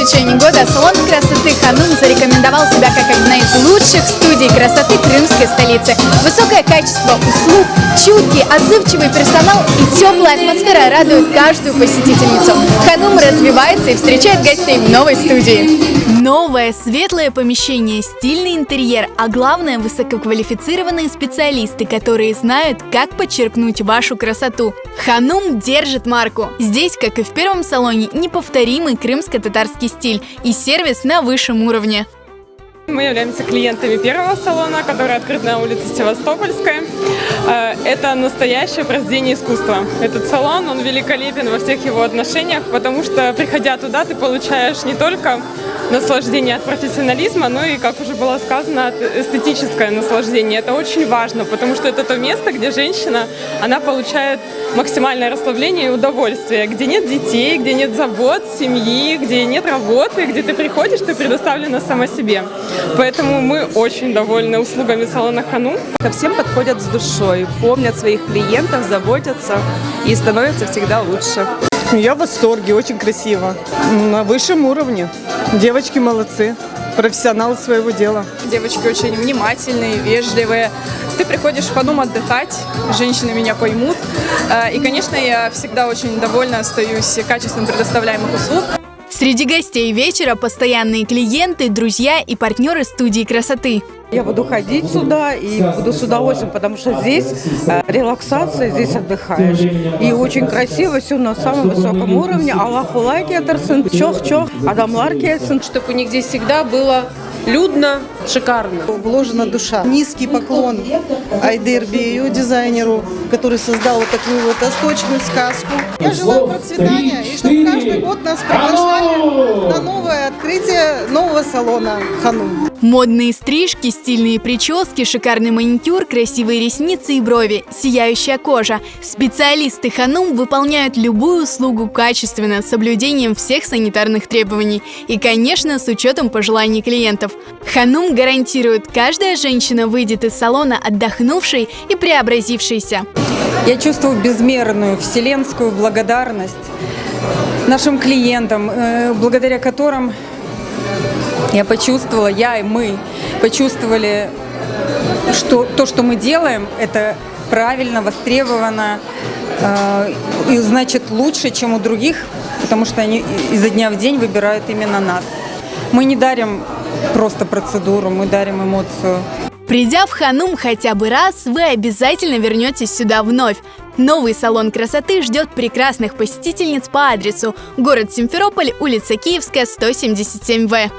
течение года салон красоты «Ханум» зарекомендовал себя как одна из лучших студий красоты крымской столицы. Высокое качество услуг, чуткий, отзывчивый персонал и теплая атмосфера радуют каждую посетительницу. «Ханум» развивается и встречает гостей в новой студии. Новое светлое помещение, стильный интерьер, а главное высококвалифицированные специалисты, которые знают, как подчеркнуть вашу красоту. «Ханум» держит марку. Здесь, как и в первом салоне, неповторимый крымско-татарский стиль и сервис на высшем уровне. Мы являемся клиентами первого салона, который открыт на улице Севастопольская. Это настоящее произведение искусства. Этот салон, он великолепен во всех его отношениях, потому что, приходя туда, ты получаешь не только наслаждение от профессионализма, но и, как уже было сказано, эстетическое наслаждение. Это очень важно, потому что это то место, где женщина, она получает максимальное расслабление и удовольствие, где нет детей, где нет забот, семьи, где нет работы, где ты приходишь, ты предоставлена сама себе. Поэтому мы очень довольны услугами салона «Ханум». Ко всем подходят с душой, помнят своих клиентов, заботятся и становятся всегда лучше. Я в восторге, очень красиво, на высшем уровне. Девочки молодцы, профессионалы своего дела. Девочки очень внимательные, вежливые. Ты приходишь в «Ханум» отдыхать, женщины меня поймут. И, конечно, я всегда очень довольна остаюсь качеством предоставляемых услуг. Среди гостей вечера постоянные клиенты, друзья и партнеры студии красоты. Я буду ходить сюда и буду с удовольствием, потому что здесь релаксация, здесь отдыхаешь. И очень красиво, все на самом высоком уровне. Аллаху лайк етерсин, чох-чох, адамлар келсин. Чтобы у них здесь всегда было людно, шикарно. Вложена душа. Низкий поклон Айдербию, дизайнеру, который создал вот такую вот восточную сказку. Я желаю процветания и чтобы каждый год нас приглашали на новое открытие нового салона «Ханум». Модные стрижки, стильные прически, шикарный маникюр, красивые ресницы и брови, сияющая кожа. Специалисты «Ханум» выполняют любую услугу качественно, с соблюдением всех санитарных требований и, конечно, с учетом пожеланий клиентов. «Ханум» гарантирует, каждая женщина выйдет из салона отдохнувшей и преобразившейся. Я чувствую безмерную вселенскую благодарность нашим клиентам, благодаря которым я почувствовала, я и мы почувствовали, что то, что мы делаем, это правильно, востребовано и значит лучше, чем у других, потому что они изо дня в день выбирают именно нас. Мы не дарим просто процедуру, мы дарим эмоцию. Придя в «Ханум» хотя бы раз, вы обязательно вернетесь сюда вновь. Новый салон красоты ждет прекрасных посетительниц по адресу: город Симферополь, улица Киевская, 177В.